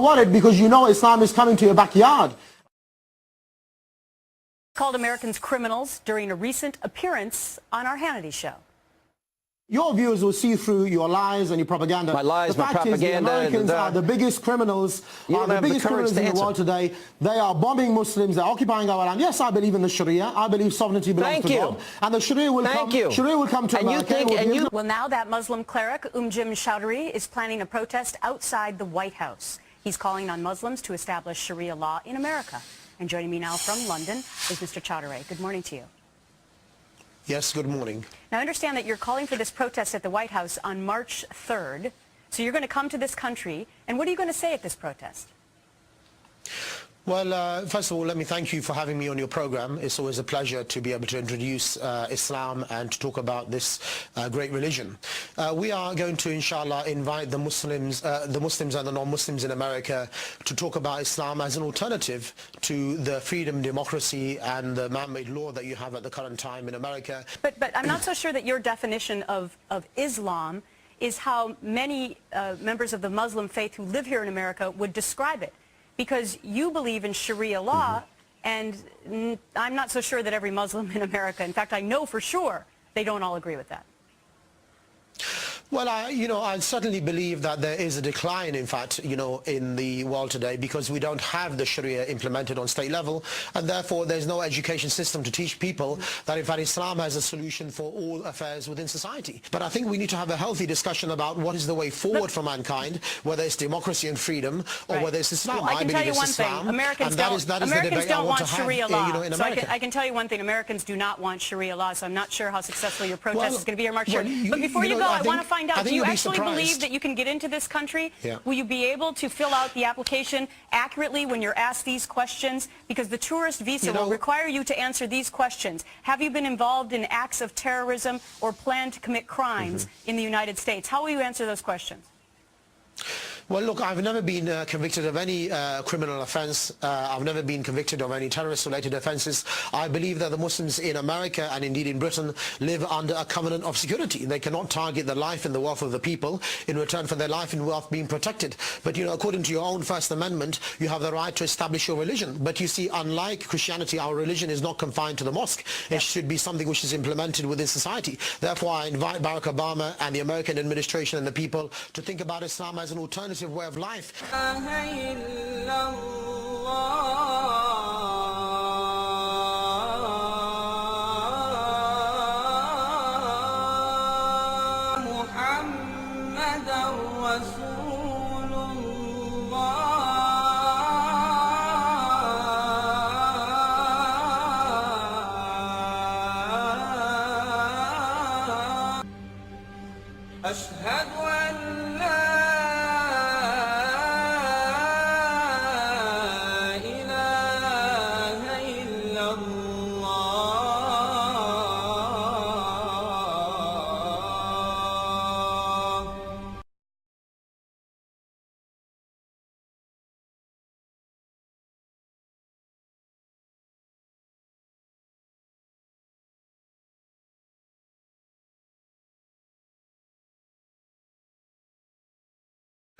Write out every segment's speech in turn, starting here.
not worried because you know Islam is coming to your backyard. Called Americans criminals during a recent appearance on our Hannity show. Your viewers will see through your lies and your propaganda. My lies, the my fact propaganda. Is the Americans are the biggest criminals, in the world today. They are bombing Muslims. They're occupying our land. Yes, I believe in the Sharia. I believe sovereignty belongs to God. And the Sharia will come to America. Well, now that Muslim cleric Umjim Chowdhury is planning a protest outside the White House. He's calling on Muslims to establish Sharia law in America. And joining me now from London is Mr. Chowdhury. Good morning to you. Yes, good morning. Now, I understand that you're calling for this protest at the White House on March 3rd. So you're going to come to this country. And what are you going to say at this protest? Well, first of all, let me thank you for having me on your program. It's always a pleasure to be able to introduce Islam and to talk about this great religion. We are going to, inshallah, invite the Muslims and the non-Muslims in America to talk about Islam as an alternative to the freedom, democracy, and the man-made law that you have at the current time in America. But I'm not so sure that your definition of Islam is how many members of the Muslim faith who live here in America would describe it. Because you believe in Sharia law, and I'm not so sure that every Muslim in America, in fact, I know for sure they don't all agree with that. Well, I certainly believe that there is a decline, in fact, in the world today because we don't have the Sharia implemented on state level, and therefore there's no education system to teach people that, in fact, Islam has a solution for all affairs within society. But I think we need to have a healthy discussion about what is the way forward for mankind, whether it's democracy and freedom or whether it's Islam. Well, I can tell you one thing. Americans don't want Sharia law. So I can tell you one thing. Americans do not want Sharia law, so I'm not sure how successful your protest is going to be here March 3rd. But before you go, I want to find out, do you actually believe that you can get into this country? Yeah. Will you be able to fill out the application accurately when you're asked these questions? Because the tourist visa will require you to answer these questions. Have you been involved in acts of terrorism or plan to commit crimes in the United States? How will you answer those questions? Well, look, I've never been convicted of any criminal offense. I've never been convicted of any terrorist-related offenses. I believe that the Muslims in America and indeed in Britain live under a covenant of security. They cannot target the life and the wealth of the people in return for their life and wealth being protected. But, according to your own First Amendment, you have the right to establish your religion. But you see, unlike Christianity, our religion is not confined to the mosque. It should be something which is implemented within society. Therefore, I invite Barack Obama and the American administration and the people to think about Islam as an alternative way of life.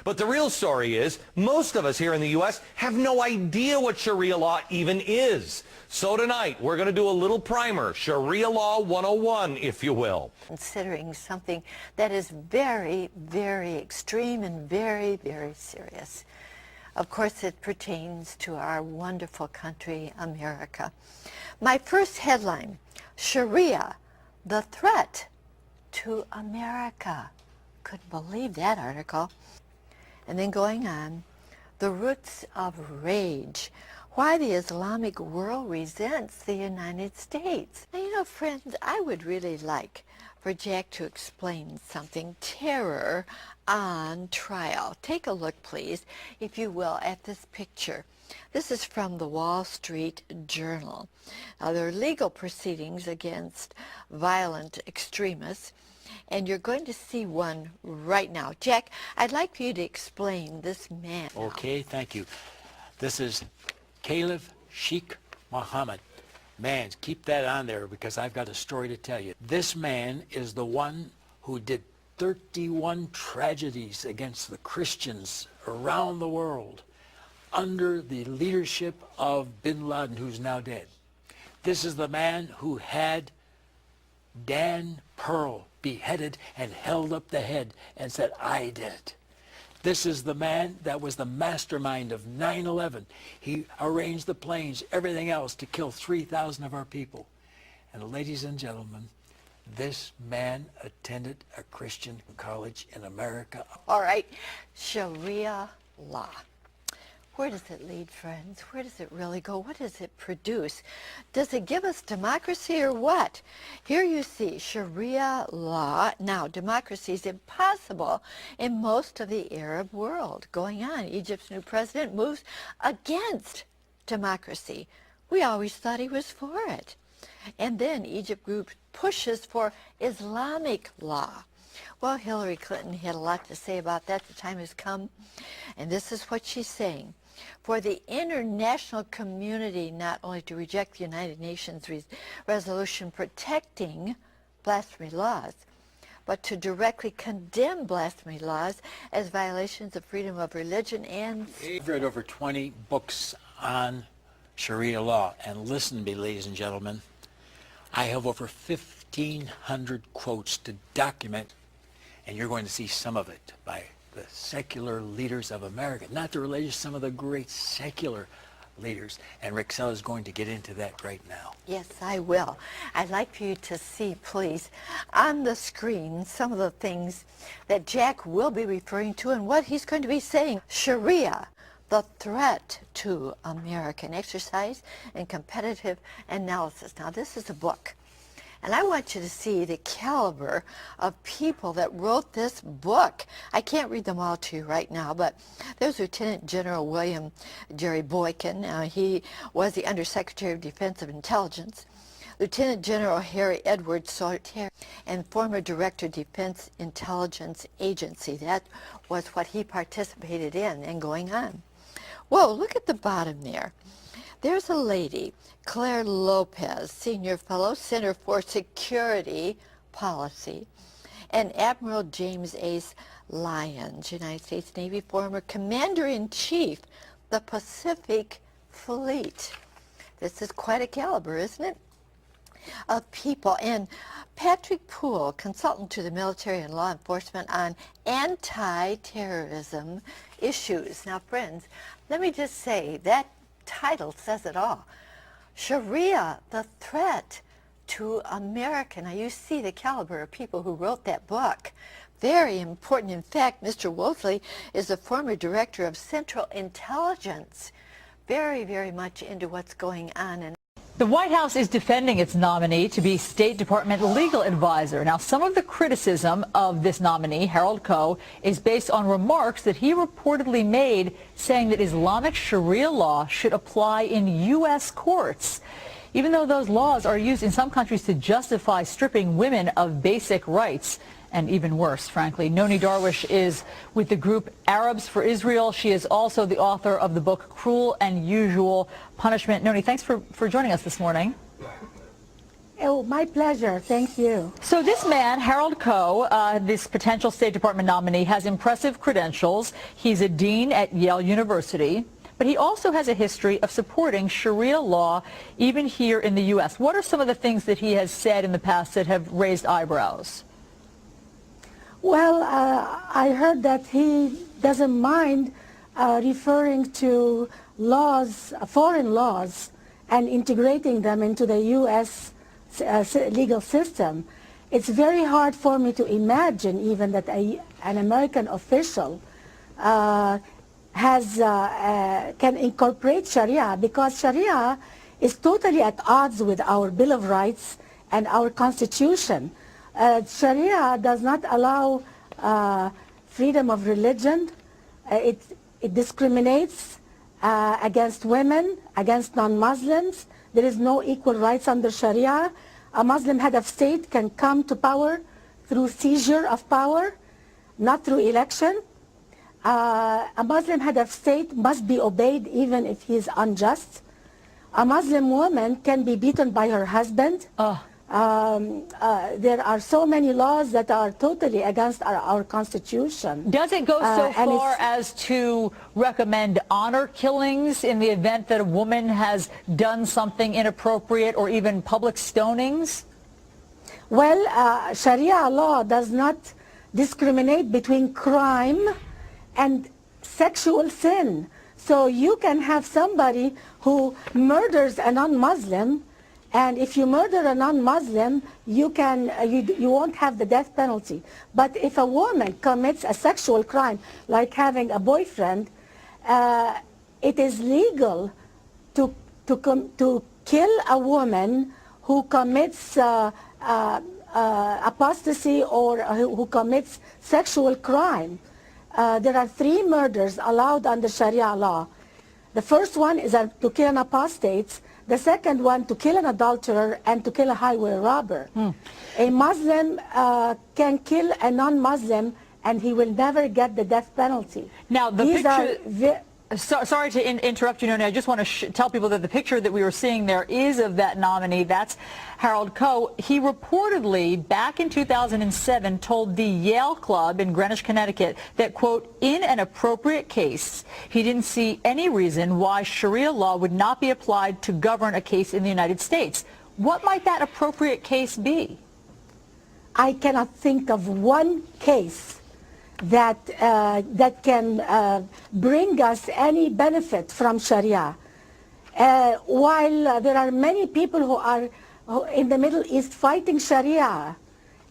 But the real story is, most of us here in the U.S. have no idea what Sharia law even is. So tonight, we're going to do a little primer, Sharia Law 101, if you will. Considering something that is very, very extreme and very, very serious. Of course, it pertains to our wonderful country, America. My first headline, Sharia, the threat to America. Couldn't believe that article. And then going on, the roots of rage, why the Islamic world resents the United States. Now, friends, I would really like for Jack to explain something, terror on trial. Take a look, please, if you will, at this picture. This is from the Wall Street Journal. Now, there are legal proceedings against violent extremists, and you're going to see one right now. Jack, I'd like for you to explain this man. Okay, thank you. This is Caliph Sheikh Mohammed. Man, keep that on there because I've got a story to tell you. This man is the one who did 31 tragedies against the Christians around the world. under the leadership of bin Laden, who's now dead. This is the man who had Dan Pearl beheaded and held up the head and said, "I did it." This is the man that was the mastermind of 9/11. He arranged the planes, everything else, to kill 3,000 of our people. And ladies and gentlemen, this man attended a Christian college in America. All right, Sharia law. Where does it lead, friends? Where does it really go? What does it produce? Does it give us democracy or what? Here you see Sharia law. Now, democracy is impossible in most of the Arab world going on. Egypt's new president moves against democracy. We always thought he was for it. And then Egypt group pushes for Islamic law. Well, Hillary Clinton had a lot to say about that. The time has come. And this is what she's saying. For the international community not only to reject the United Nations resolution protecting blasphemy laws, but to directly condemn blasphemy laws as violations of freedom of religion and... I've read over 20 books on Sharia law. And listen to me, ladies and gentlemen. I have over 1,500 quotes to document, and you're going to see some of it by the secular leaders of America, not the religious, some of the great secular leaders. And Rixella is going to get into that right now. Yes, I will. I'd like for you to see, please, on the screen some of the things that Jack will be referring to and what he's going to be saying. Sharia, the threat to American exercise and competitive analysis. Now, this is a book. And I want you to see the caliber of people that wrote this book. I can't read them all to you right now, but there's Lieutenant General William Jerry Boykin. He was the Undersecretary of Defense of Intelligence. Lieutenant General Harry Edward Salter, and former Director Defense Intelligence Agency. That was what he participated in and going on. Whoa, look at the bottom there. There's a lady, Claire Lopez, Senior Fellow, Center for Security Policy, and Admiral James Ace Lyons, United States Navy former Commander-in-Chief, the Pacific Fleet. This is quite a caliber, isn't it? Of people. And Patrick Poole, consultant to the military and law enforcement on anti-terrorism issues. Now, friends, let me just say that title says it all. Sharia, the threat to America. Now, you see the caliber of people who wrote that book. Very important. In fact, Mr. Wolseley is the former director of Central Intelligence. Very, very much into what's going on. And the White House is defending its nominee to be State Department legal advisor. Now, some of the criticism of this nominee, Harold Koh, is based on remarks that he reportedly made saying that Islamic Sharia law should apply in U.S. courts, even though those laws are used in some countries to justify stripping women of basic rights. And even worse, frankly. Noni Darwish is with the group Arabs for Israel. She is also the author of the book Cruel and Unusual Punishment. Noni, thanks for joining us this morning. Oh, my pleasure. Thank you. So this man, Harold Koh, this potential State Department nominee, has impressive credentials. He's a dean at Yale University, but he also has a history of supporting Sharia law even here in the U.S. What are some of the things that he has said in the past that have raised eyebrows? Well, I heard that he doesn't mind referring to laws, foreign laws, and integrating them into the U.S. Legal system. It's very hard for me to imagine even that an American official can incorporate Sharia, because Sharia is totally at odds with our Bill of Rights and our Constitution. Sharia does not allow freedom of religion. It discriminates against women, against non-Muslims. There is no equal rights under Sharia. A Muslim head of state can come to power through seizure of power, not through election. A Muslim head of state must be obeyed even if he is unjust. A Muslim woman can be beaten by her husband. There are so many laws that are totally against our Constitution. Does it go so and far as to recommend honor killings in the event that a woman has done something inappropriate, or even public stonings? Well, Sharia law does not discriminate between crime and sexual sin. So you can have somebody who murders a non-Muslim, and if you murder a non-Muslim, you won't have the death penalty. But if a woman commits a sexual crime, like having a boyfriend, it is legal to kill a woman who commits apostasy or who commits sexual crime. There are 3 murders allowed under Sharia law. The first one is to kill an apostate. The second one, to kill an adulterer, and to kill a highway robber. A Muslim can kill a non-Muslim, and he will never get the death penalty. Now, the picture... Sorry to interrupt you, Noni. I just want to tell people that the picture that we were seeing there is of that nominee. That's Harold Koh. He reportedly, back in 2007, told the Yale Club in Greenwich, Connecticut, that, quote, in an appropriate case, he didn't see any reason why Sharia law would not be applied to govern a case in the United States. What might that appropriate case be? I cannot think of one case that can bring us any benefit from Sharia. While there are many people who are in the Middle East fighting Sharia,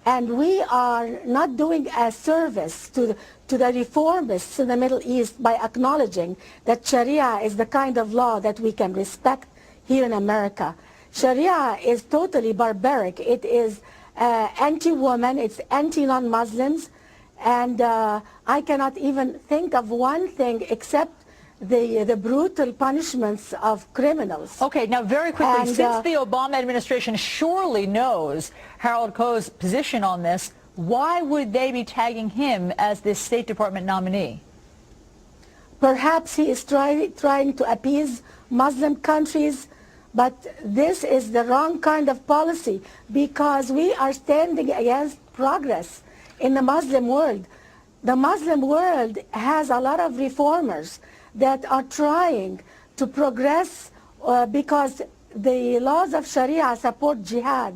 and we are not doing a service to the reformists in the Middle East by acknowledging that Sharia is the kind of law that we can respect here in America. Sharia is totally barbaric. It is anti-woman, it's anti-non-Muslims, and I cannot even think of one thing except the brutal punishments of criminals. Okay, now very quickly, since the Obama administration surely knows Harold Koh's position on this, why would they be tagging him as this State Department nominee? Perhaps he is trying to appease Muslim countries, but this is the wrong kind of policy, because we are standing against progress in the Muslim world. The Muslim world has a lot of reformers that are trying to progress because the laws of Sharia support jihad,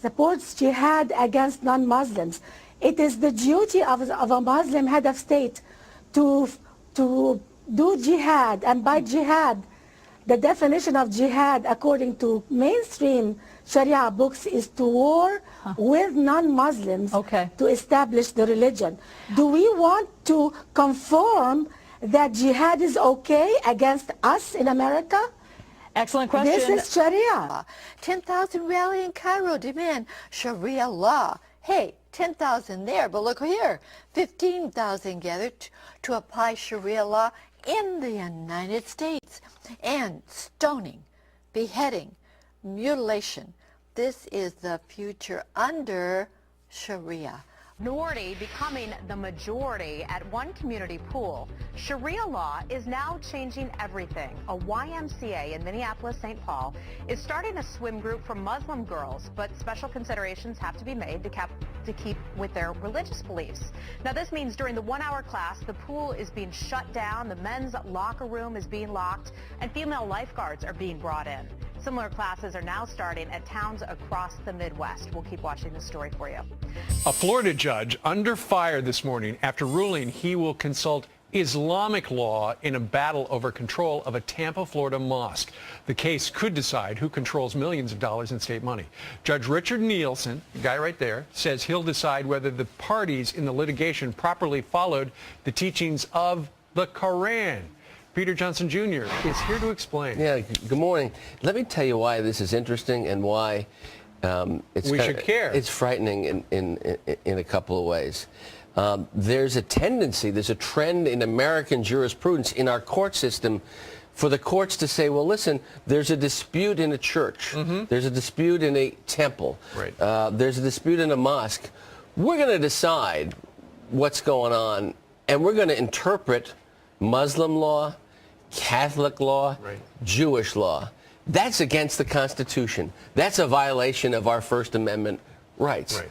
supports jihad against non-Muslims. It is the duty of a Muslim head of state to do jihad, and by jihad, the definition of jihad according to mainstream Sharia books is to war with non-Muslims to establish the religion. Do we want to conform that jihad is okay against us in America? Excellent question. This is Sharia. 10,000 rally in Cairo demand Sharia law. Hey, 10,000 there, but look here. 15,000 gathered to apply Sharia law in the United States. And stoning, beheading, mutilation. This is the future under Sharia. Minority becoming the majority at one community pool. Sharia law is now changing everything. A YMCA in Minneapolis, St. Paul is starting a swim group for Muslim girls, but special considerations have to be made to keep with their religious beliefs. Now this means during the 1-hour class, the pool is being shut down, the men's locker room is being locked, and female lifeguards are being brought in. Similar classes are now starting at towns across the Midwest. We'll keep watching this story for you. A Florida judge under fire this morning after ruling he will consult Islamic law in a battle over control of a Tampa, Florida mosque. The case could decide who controls millions of dollars in state money. Judge Richard Nielsen, the guy right there, says he'll decide whether the parties in the litigation properly followed the teachings of the Koran. Peter Johnson Jr. is here to explain. Yeah, good morning. Let me tell you why this is interesting and why we should care. It's frightening in a couple of ways. There's a tendency, there's a trend in American jurisprudence in our court system for the courts to say, well, listen, there's a dispute in a church. There's a dispute in a temple. Right. There's a dispute in a mosque. We're going to decide what's going on, and we're going to interpret Muslim law, Catholic law, Jewish law. That's against the Constitution. That's a violation of our First Amendment rights. Right.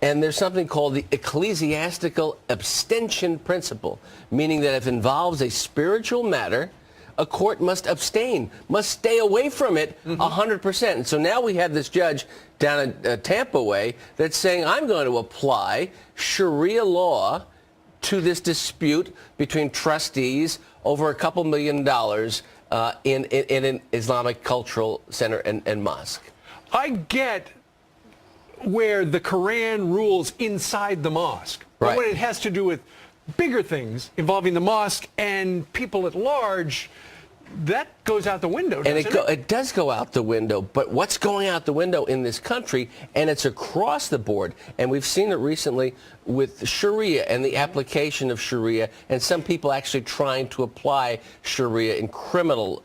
And there's something called the ecclesiastical abstention principle, meaning that if it involves a spiritual matter, a court must abstain, must stay away from it 100%. And so now we have this judge down in Tampa Way that's saying, I'm going to apply Sharia law to this dispute between trustees over a couple $1 million in an Islamic cultural center and mosque. I get where the Quran rules inside the mosque. But Right. when it has to do with bigger things involving the mosque and people at large, that goes out the window, doesn't And it does go out the window, but what's going out the window in this country, and it's across the board, and we've seen it recently with Sharia and the application of Sharia, and some people actually trying to apply Sharia in criminal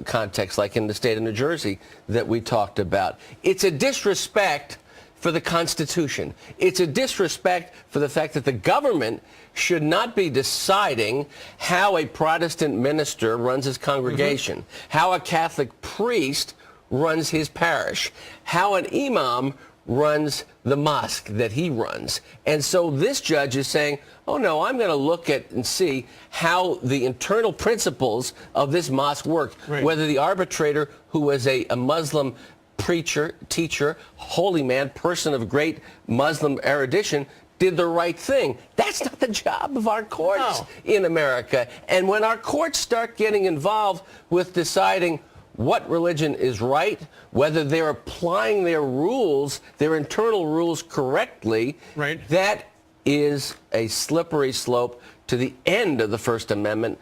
context, like in the state of New Jersey that we talked about. It's a disrespect for the Constitution. It's a disrespect for the fact that the government should not be deciding how a Protestant minister runs his congregation, how a Catholic priest runs his parish, how an imam runs the mosque that he runs. And so this judge is saying, oh no, I'm going to look at and see how the internal principles of this mosque work, Right. whether the arbitrator, who was a Muslim preacher, teacher, holy man, person of great Muslim erudition, did the right thing. That's not the job of our courts in America. And when our courts start getting involved with deciding what religion is right, whether they're applying their rules, their internal rules correctly, Right. that is a slippery slope to the end of the First Amendment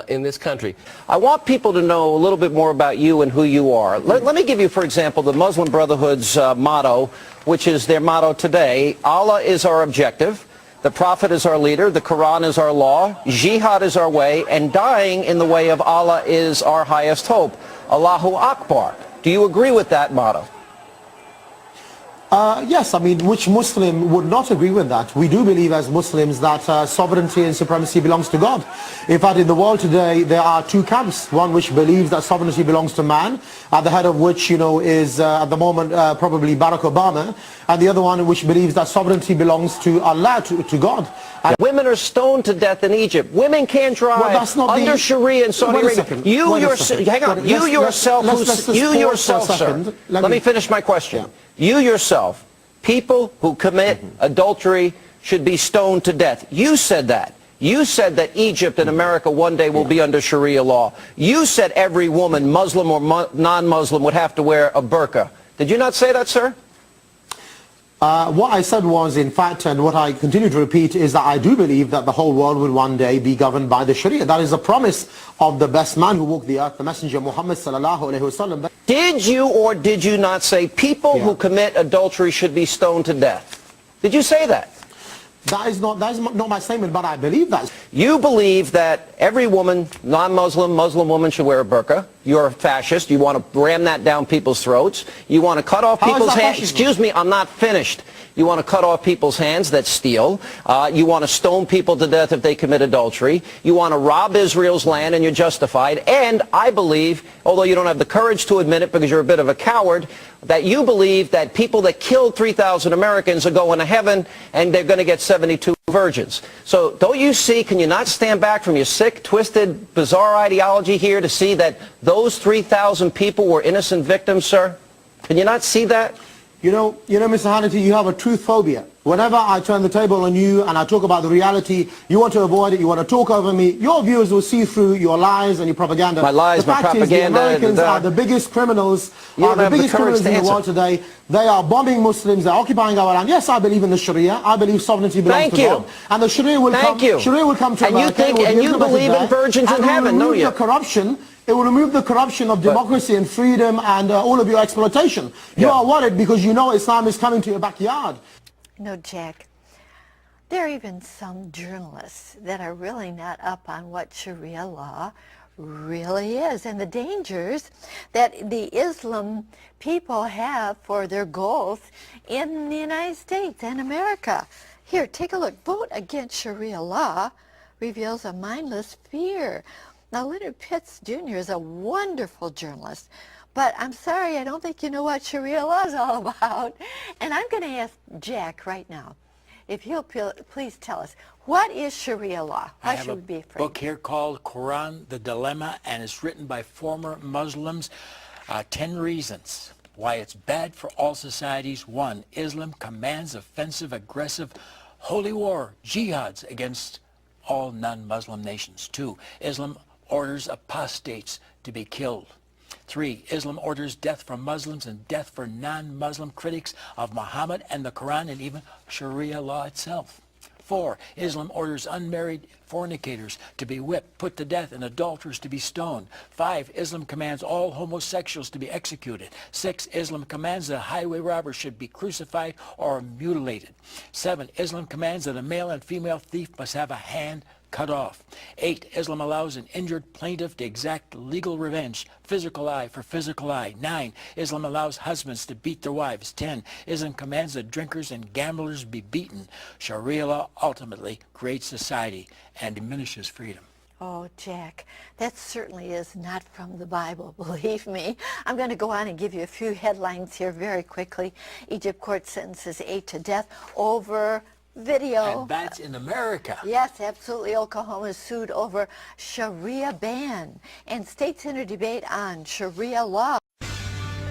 in this country. I want people to know a little bit more about you and who you are. Let me give you, for example, the Muslim Brotherhood's motto, which is their motto today: Allah is our objective, the Prophet is our leader, the Quran is our law, jihad is our way, and dying in the way of Allah is our highest hope. Allahu Akbar. Do you agree with that motto? Yes, I mean, which Muslim would not agree with that? We do believe as Muslims that sovereignty and supremacy belongs to God. In fact, in the world today, there are two camps. One which believes that sovereignty belongs to man, at the head of which, you know, is at the moment probably Barack Obama, and the other one which believes that sovereignty belongs to Allah, to God. And Women are stoned to death in Egypt. Women can't drive that's not under the- Sharia in Saudi Wait a Arabia. second. You Wait a yourself, second. hang on. Let's- You let's- yourself, let's just you pause for a yourself, sir. second. Let me finish my question. You yourself, people who commit adultery should be stoned to death. You said that. You said that Egypt and America one day will be under Sharia law. You said every woman, Muslim or non-Muslim, would have to wear a burqa. Did you not say that, sir? What I said was, in fact, and what I continue to repeat, is that I do believe that the whole world will one day be governed by the Sharia. That is a promise of the best man who walked the earth, the Messenger Muhammad sallallahu alaihi wasallam. Did you or did you not say people who commit adultery should be stoned to death? Did you say that? That is not my statement, but I believe that. You believe that every woman, non-Muslim, Muslim woman should wear a burqa. You're a fascist. You want to ram that down people's throats. You want to cut off How is people's that hands. fascism? Excuse me, I'm not finished. You want to cut off people's hands that steal. You want to stone people to death if they commit adultery. You want to rob Israel's land, and you're justified. And I believe, although you don't have the courage to admit it because you're a bit of a coward, that you believe that people that killed 3,000 Americans are going to heaven and they're going to get 72 virgins. So don't you see, can you not stand back from your sick, twisted, bizarre ideology here to see that those 3,000 people were innocent victims, sir? Can you not see that? You know, Mr. Hannity, you have a truth phobia. Whenever I turn the table on you and I talk about the reality, you want to avoid it, you want to talk over me. Your viewers will see through your lies and your propaganda. My lies, my propaganda. The Americans are the biggest criminals, in the world today. They are bombing Muslims, they're occupying our land. Yes, I believe in the Sharia. I believe sovereignty belongs to God. And the Sharia will come to America. And you believe in virgins in heaven, don't you? It will remove the corruption of democracy and freedom and all of your exploitation. You are worried because you know Islam is coming to your backyard. No, Jack. There are even some journalists that are really not up on what Sharia law really is and the dangers that the Islam people have for their goals in the United States and America. Here, take a look. Vote against Sharia law reveals a mindless fear Now, Leonard Pitts Jr. is a wonderful journalist, but I'm sorry, I don't think you know what Sharia law is all about. And I'm going to ask Jack right now, if he'll please tell us, what is Sharia law? Why should we be afraid? I have a book here called Quran, The Dilemma, and it's written by former Muslims. 10 reasons why it's bad for all societies. 1, Islam commands offensive, aggressive, holy war, jihads against all non-Muslim nations. 2, Islam orders apostates to be killed. 3, Islam orders death for Muslims and death for non-Muslim critics of Muhammad and the Quran and even Sharia law itself. 4, Islam orders unmarried fornicators to be whipped, put to death, and adulterers to be stoned. 5, Islam commands all homosexuals to be executed. 6, Islam commands that a highway robber should be crucified or mutilated. 7, Islam commands that a male and female thief must have a hand cut off. 8, Islam allows an injured plaintiff to exact legal revenge, physical eye for physical eye. 9, Islam allows husbands to beat their wives. 10, Islam commands that drinkers and gamblers be beaten. Sharia law ultimately creates society and diminishes freedom. Oh, Jack, that certainly is not from the Bible, believe me. I'm going to go on and give you a few headlines here very quickly. Egypt court sentences 8 to death over video. And that's in America. Yes, absolutely. Oklahoma is sued over Sharia ban. And states enter debate on Sharia law.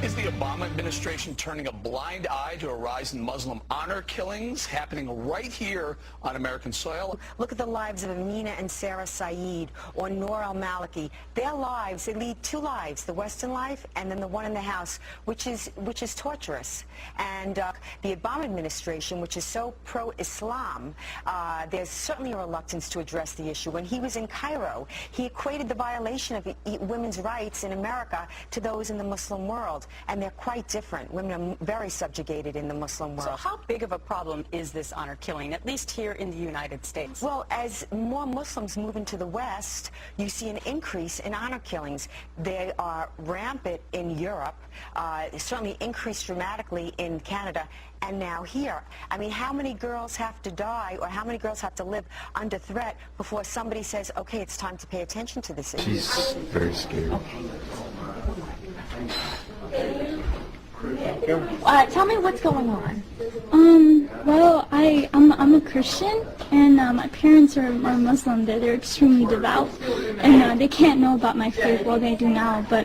Is the Obama administration turning a blind eye to a rise in Muslim honor killings happening right here on American soil? Look at the lives of Amina and Sarah Saeed or Noor al-Maliki. Their lives, they lead 2 lives, the Western life and then the one in the house, which is torturous. And the Obama administration, which is so pro-Islam, there's certainly a reluctance to address the issue. When he was in Cairo, he equated the violation of women's rights in America to those in the Muslim world. And they're quite different. Women are very subjugated in the Muslim world. So how big of a problem is this honor killing, at least here in the United States? Well, as more Muslims move into the West, you see an increase in honor killings. They are rampant in Europe, certainly increased dramatically in Canada, and now here. I mean, how many girls have to die or how many girls have to live under threat before somebody says, okay, it's time to pay attention to this issue? She's very scared. Tell me what's going on. Well, I'm a Christian, and my parents are Muslim. They're extremely devout, and they can't know about my faith. Well, they do now, but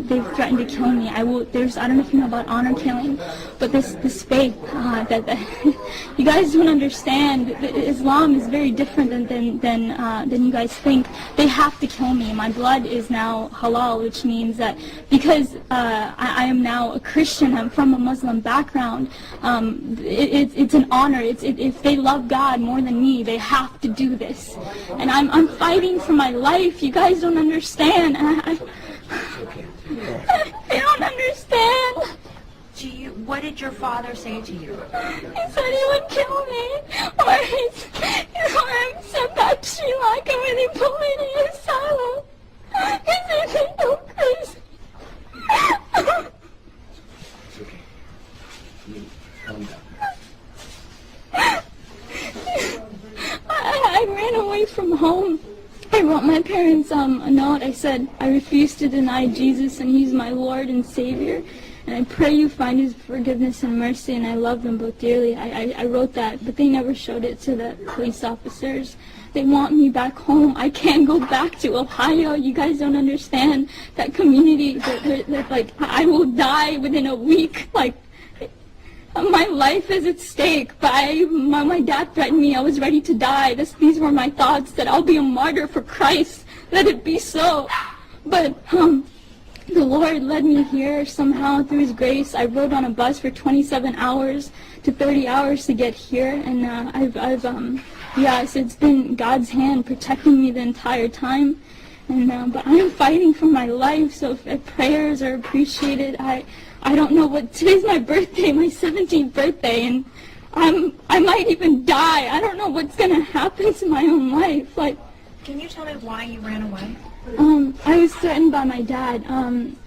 they've threatened to kill me. I don't know if you know about honor killing, but this faith that you guys don't understand. Islam is very different than you guys think. They have to kill me. My blood is now halal, which means that because I am now a Christian, I'm from a Muslim background. It's an honor. If they love God more than me, they have to do this. And I'm fighting for my life. You guys don't understand. I don't understand. What did your father say to you? He said he would kill me, or I'm sent back to Sri Lanka where they put me in asylum. He said they go crazy. It's okay. Calm down. I ran away from home. I wrote my parents a note. I said, I refuse to deny Jesus and He's my Lord and Savior. And I pray you find His forgiveness and mercy, and I love them both dearly. I wrote that, but they never showed it to the police officers. They want me back home. I can't go back to Ohio. You guys don't understand that community. Like, I will die within a week. Like, my life is at stake. But my dad threatened me. I was ready to die. These were my thoughts, that I'll be a martyr for Christ. Let it be so. But the Lord led me here somehow through His grace. I rode on a bus for 27 hours to 30 hours to get here, and so it's been God's hand protecting me the entire time. And but I'm fighting for my life, so if prayers are appreciated. I don't know what, today's my birthday, my 17th birthday, and I might even die. I don't know what's gonna happen to my own life. Like, can you tell me why you ran away? I was threatened by my dad.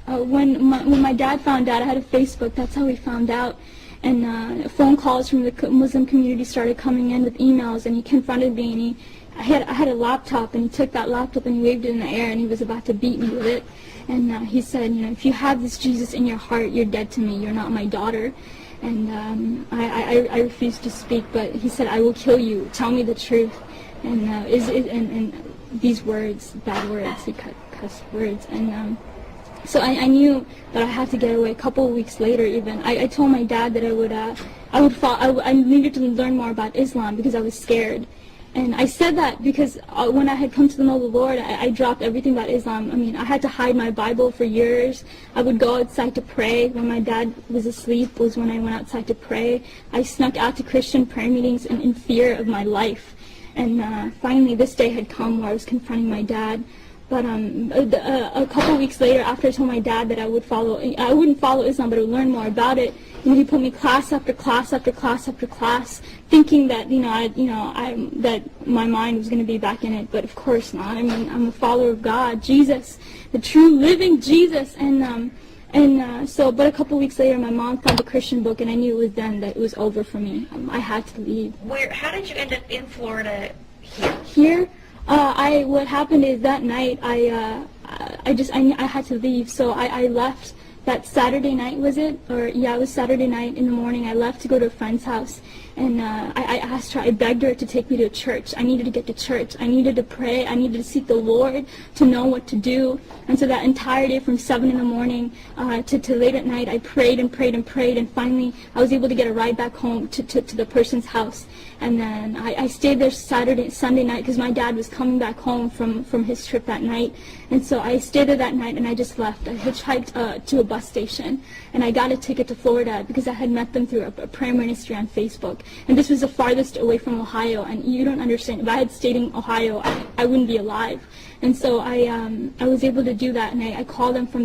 When my dad found out, I had a Facebook. That's how he found out. And phone calls from the Muslim community started coming in with emails, and he confronted me, and he I had a laptop, and he took that laptop and he waved it in the air, and he was about to beat me with it. And he said, you know, if you have this Jesus in your heart, you're dead to me. You're not my daughter. And I refused to speak, but he said, I will kill you. Tell me the truth. And and these words, bad words, he cuss words. And so I knew that I had to get away. A couple of weeks later, even I told my dad that I needed to learn more about Islam because I was scared. And I said that because when I had come to the know of the Lord, I dropped everything about Islam. I mean, I had to hide my Bible for years. I would go outside to pray. When my dad was asleep was when I went outside to pray. I snuck out to Christian prayer meetings in fear of my life. And finally, this day had come where I was confronting my dad. But a couple of weeks later, after I told my dad that I wouldn't follow Islam, but I would learn more about it, you know, he put me class after class after class after class, thinking that that my mind was going to be back in it. But of course not. I mean, I'm a follower of God, Jesus, the true living Jesus. But a couple of weeks later, my mom found a Christian book, and I knew it was then that it was over for me. I had to leave. How did you end up in Florida here? Here. What happened is that night I had to leave, so I left. That Saturday night, was it? It was Saturday night in the morning. I left to go to a friend's house, and I asked her, I begged her to take me to church. I needed to get to church. I needed to pray. I needed to seek the Lord to know what to do. And so that entire day from 7 in the morning to late at night, I prayed and prayed and prayed, and finally I was able to get a ride back home to the person's house. And then I stayed there Sunday night because my dad was coming back home from his trip that night. And so I stayed there that night, and I just left. I hitchhiked to a bus station, and I got a ticket to Florida because I had met them through a prayer ministry on Facebook. And this was the farthest away from Ohio, and you don't understand. If I had stayed in Ohio, I wouldn't be alive. And so I was able to do that, and I called them from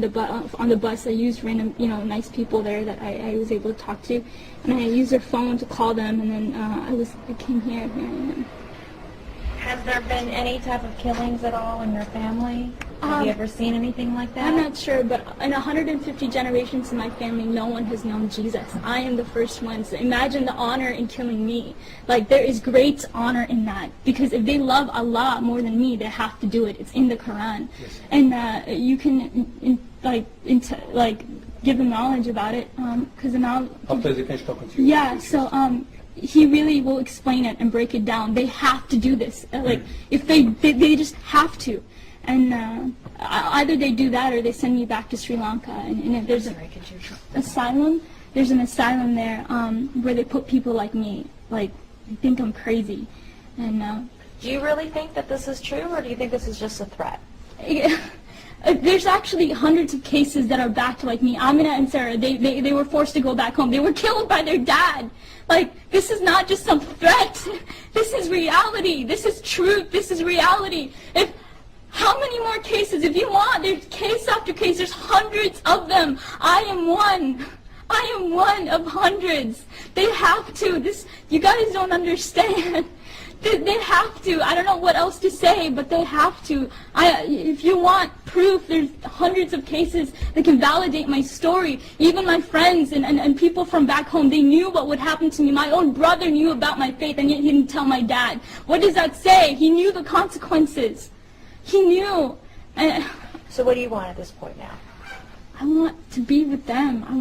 on the bus. I used random, nice people there that I was able to talk to, and I used their phone to call them, and then I came here. Here I am. Has there been any type of killings at all in your family? Have you ever seen anything like that? I'm not sure, but in 150 generations in my family, no one has known Jesus. I am the first one. So imagine the honor in killing me. Like, there is great honor in that, because if they love Allah more than me, they have to do it. It's in the Quran. Yes. And you can give them knowledge about it, because now. After they finish talking to you. Yeah. So he really will explain it and break it down. They have to do this. If they just have to. And either they do that or they send me back to Sri Lanka. And if there's an asylum, there's an asylum there where they put people like me. Like, they think I'm crazy. And do you really think that this is true, or do you think this is just a threat? There's actually hundreds of cases that are backed like me. Amina and Sarah, they were forced to go back home. They were killed by their dad. Like, this is not just some threat. This is reality. This is truth. This is reality. How many more cases? If you want, there's case after case. There's hundreds of them. I am one. I am one of hundreds. They have to. You guys don't understand. They have to. I don't know what else to say, but they have to. If you want proof, there's hundreds of cases that can validate my story. Even my friends and people from back home, they knew what would happen to me. My own brother knew about my faith, and yet he didn't tell my dad. What does that say? He knew the consequences. He knew. So what do you want at this point now? I want to be with them. I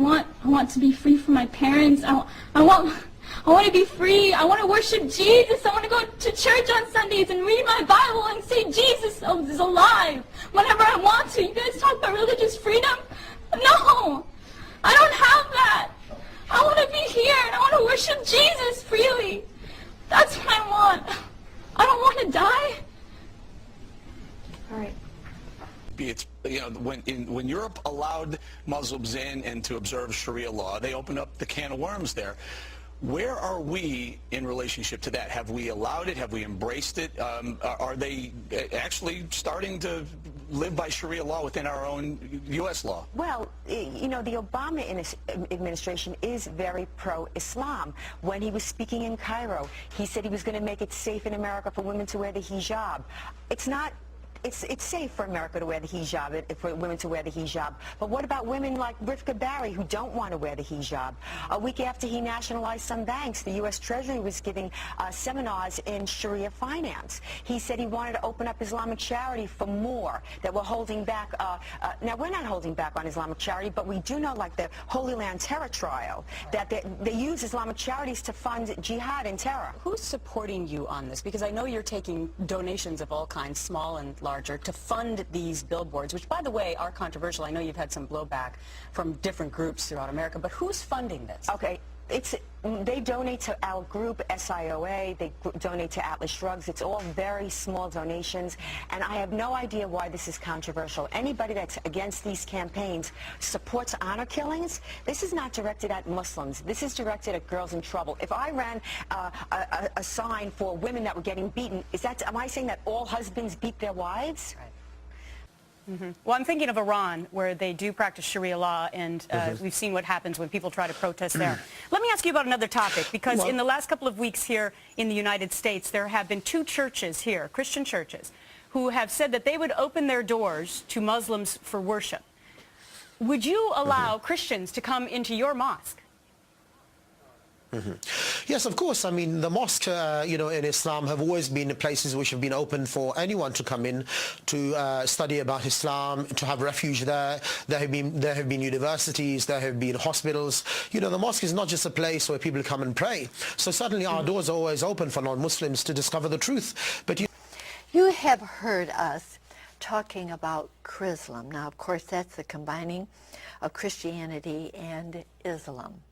want to be free from my parents. I want to be free. I want to worship Jesus. I want to go to church on Sundays and read my Bible and say Jesus is alive whenever I want to. You guys talk about religious freedom? No, I don't have that. I want to be here and I want to worship Jesus freely. That's what I want. I don't want to die. All right. It's, when Europe allowed Muslims in and to observe Sharia law, they opened up the can of worms there. Where are we in relationship to that? Have we allowed it? Have we embraced it? Are they actually starting to live by Sharia law within our own U.S. law? Well, the Obama administration is very pro-Islam. When he was speaking in Cairo, he said he was going to make it safe in America for women to wear the hijab. It's not it's safe for America to wear the hijab, for women to wear the hijab. But what about women like Rivka Barry who don't want to wear the hijab? A week after he nationalized some banks, the U.S. Treasury was giving seminars in Sharia finance. He said he wanted to open up Islamic charity for more, that we're holding back. Now, we're not holding back on Islamic charity, but we do know, like the Holy Land terror trial, that they use Islamic charities to fund jihad and terror. Who's supporting you on this? Because I know you're taking donations of all kinds, small and larger, to fund these billboards, which, by the way, are controversial. I know you've had some blowback from different groups throughout America, but who's funding this? Okay. They donate to our group, SIOA. They donate to Atlas Shrugs. It's all very small donations, and I have no idea why this is controversial. Anybody that's against these campaigns supports honor killings. This is not directed at Muslims. This is directed at girls in trouble. If I ran a sign for women that were getting beaten, am I saying that all husbands beat their wives? Right. Well, I'm thinking of Iran, where they do practice Sharia law, and we've seen what happens when people try to protest there. Let me ask you about another topic, because in the last couple of weeks here in the United States, there have been 2 churches here, Christian churches, who have said that they would open their doors to Muslims for worship. Would you allow Christians to come into your mosque? Yes, of course. I mean, the mosque, in Islam have always been places which have been open for anyone to come in to study about Islam, to have refuge there. There have been universities, there have been hospitals. The mosque is not just a place where people come and pray. So certainly our doors are always open for non-Muslims to discover the truth. But you have heard us talking about Chrislam. Now, of course, that's the combining of Christianity and Islam.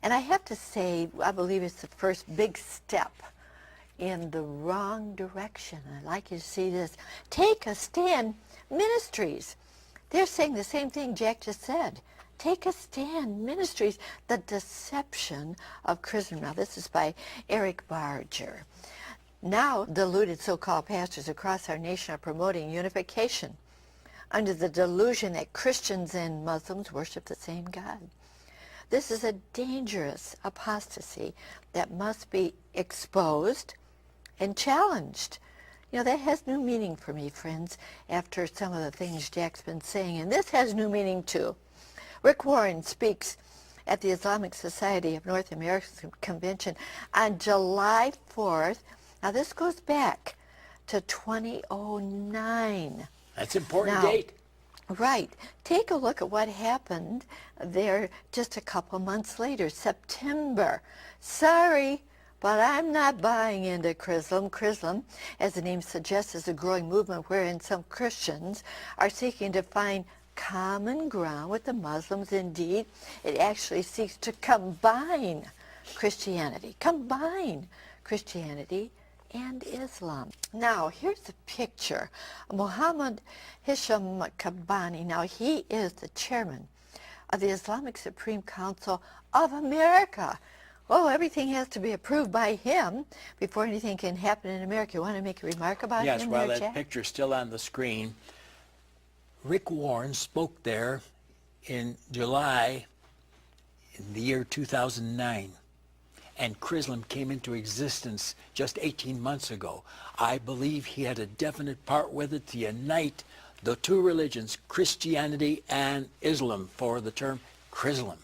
And I have to say, I believe it's the first big step in the wrong direction. I'd like you to see this. Take a stand ministries. They're saying the same thing Jack just said. Take a stand ministries. The deception of Chrislam. Now, this is by Eric Barger. Now, deluded so-called pastors across our nation are promoting unification under the delusion that Christians and Muslims worship the same God. This is a dangerous apostasy that must be exposed and challenged. That has new meaning for me, friends, after some of the things Jack's been saying. And this has new meaning, too. Rick Warren speaks at the Islamic Society of North American Convention on July 4th. Now, this goes back to 2009. That's an important date. Right. Take a look at what happened there just a couple months later, September. Sorry, but I'm not buying into Chrislam. Chrislam, as the name suggests, is a growing movement wherein some Christians are seeking to find common ground with the Muslims. Indeed, it actually seeks to combine Christianity and Islam. Now, here's a picture. Muhammad Hisham Kabani. Now, he is the chairman of the Islamic Supreme Council of America. Oh, everything has to be approved by him before anything can happen in America. You want to make a remark about him? Yes, while there, that Jack? picture's still on the screen, Rick Warren spoke there in July in the year 2009. And Chrislam came into existence just 18 months ago. I believe he had a definite part with it to unite the 2 religions, Christianity and Islam, for the term Chrislam.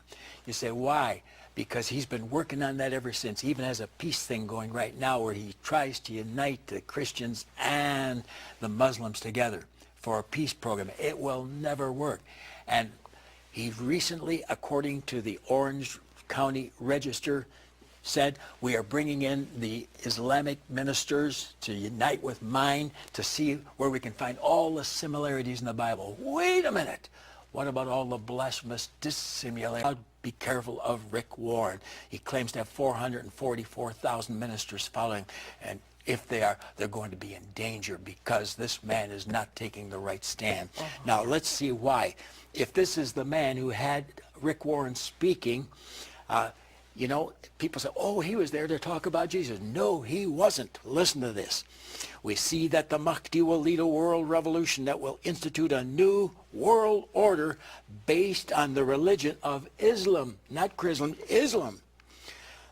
You say, why? Because he's been working on that ever since. He even has a peace thing going right now where he tries to unite the Christians and the Muslims together for a peace program. It will never work. And he recently, according to the Orange County Register, said, we are bringing in the Islamic ministers to unite with mine to see where we can find all the similarities in the Bible. Wait a minute. What about all the blasphemous dissimulation? Be careful of Rick Warren. He claims to have 444,000 ministers following, and if they are, they're going to be in danger because this man is not taking the right stand. Now, let's see why. If this is the man who had Rick Warren speaking, people say, oh, he was there to talk about Jesus. No, he wasn't. Listen to this. We see that the Mahdi will lead a world revolution that will institute a new world order based on the religion of Islam, not Chrislam, Islam.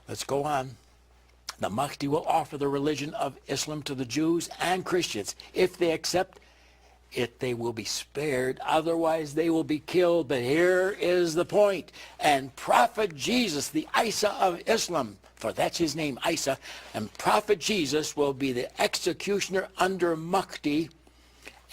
Let's go on. The Mahdi will offer the religion of Islam to the Jews and Christians if they accept they will be spared, otherwise they will be killed. But here is the point. And Prophet Jesus, the Isa of Islam, for that's his name, Isa, and Prophet Jesus will be the executioner under Mahdi,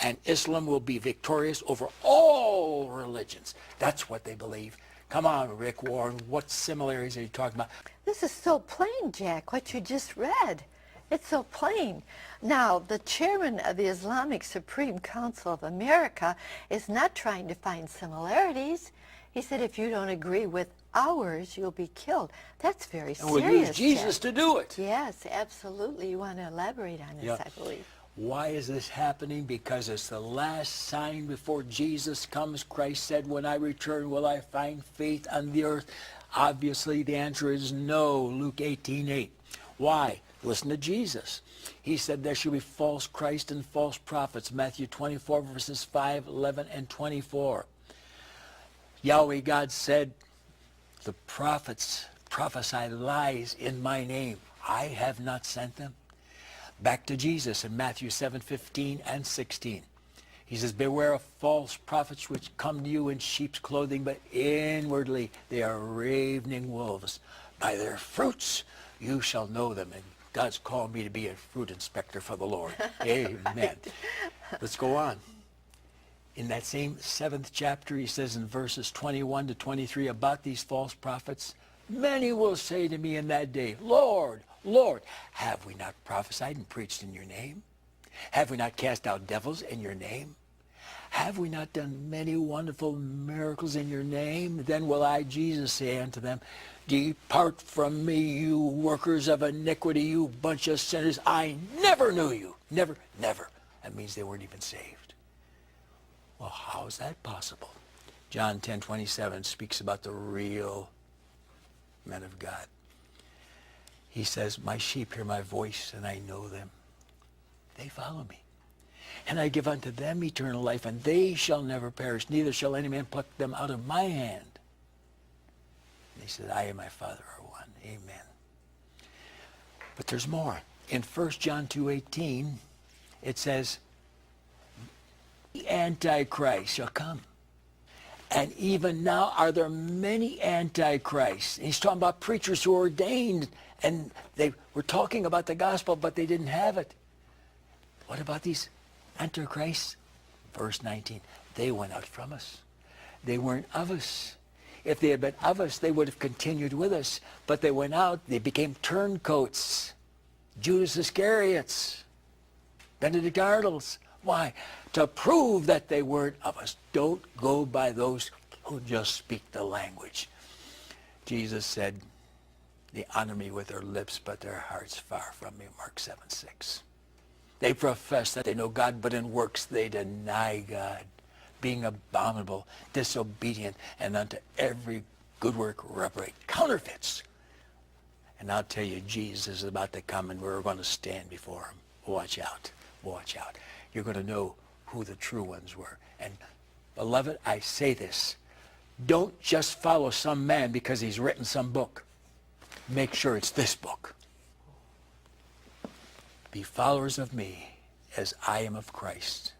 and Islam will be victorious over all religions. That's what they believe. Come on, Rick Warren, what similarities are you talking about? This is so plain, Jack, what you just read. It's so plain. Now, the chairman of the Islamic Supreme Council of America is not trying to find similarities. He said, if you don't agree with ours, you'll be killed. That's very serious. And we'll use Jesus to do it. Yes, absolutely. You want to elaborate on this, I believe. Why is this happening? Because it's the last sign before Jesus comes. Christ said, when I return, will I find faith on the earth? Obviously, the answer is no. Luke 18:8. Why? Listen to Jesus. He said there shall be false Christ and false prophets. Matthew 24, verses 5, 11, and 24. Yahweh God said, the prophets prophesy lies in my name. I have not sent them. Back to Jesus in Matthew 7:15 and 16. He says, beware of false prophets which come to you in sheep's clothing, but inwardly they are ravening wolves. By their fruits you shall know them. And God's called me to be a fruit inspector for the Lord. Amen. Let's go on. In that same 7th chapter, he says in verses 21 to 23 about these false prophets, many will say to me in that day, Lord, Lord, have we not prophesied and preached in your name? Have we not cast out devils in your name? Have we not done many wonderful miracles in your name? Then will I, Jesus, say unto them, depart from me, you workers of iniquity, you bunch of sinners. I never knew you. Never, never. That means they weren't even saved. Well, how is that possible? John 10:27 speaks about the real men of God. He says, my sheep hear my voice, and I know them. They follow me. And I give unto them eternal life, and they shall never perish, neither shall any man pluck them out of my hand. And he said, I and my Father are one. Amen. But there's more. In 1 John 2:18, it says, the Antichrist shall come. And even now are there many antichrists. And he's talking about preachers who are ordained, and they were talking about the gospel, but they didn't have it. What about these antichrists? Verse 19, they went out from us. They weren't of us. If they had been of us, they would have continued with us. But they went out, they became turncoats, Judas Iscariots, Benedict Arnolds. Why? To prove that they weren't of us. Don't go by those who just speak the language. Jesus said, they honor me with their lips, but their hearts far from me. Mark 7:6. They profess that they know God, but in works they deny God, being abominable, disobedient, and unto every good work reprobate. Counterfeits. And I'll tell you, Jesus is about to come, and we're going to stand before him. Watch out. Watch out. You're going to know who the true ones were. And beloved, I say this. Don't just follow some man because he's written some book. Make sure it's this book. Be followers of me as I am of Christ.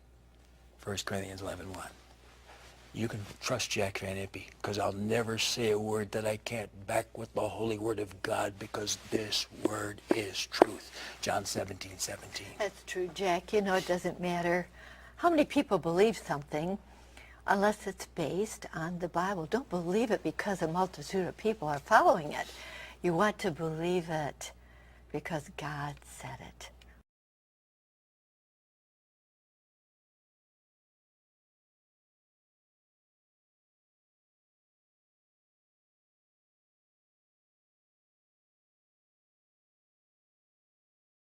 1 Corinthians 11:1. You can trust Jack Van Impe, because I'll never say a word that I can't back with the holy word of God, because this word is truth. John 17:17. That's true, Jack. You know, it doesn't matter how many people believe something unless it's based on the Bible. Don't believe it because a multitude of people are following it. You want to believe it because God said it.